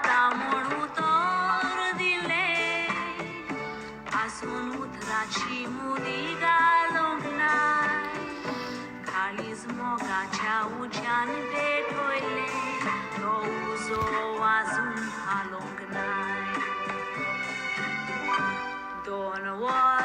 तामणू तोर दिले आसून उतराची मुदी घालूंक नाय काळीज मोगाच्या उज्यान पेटवयले तो उजो वाजून हालोंक नाय दोन वर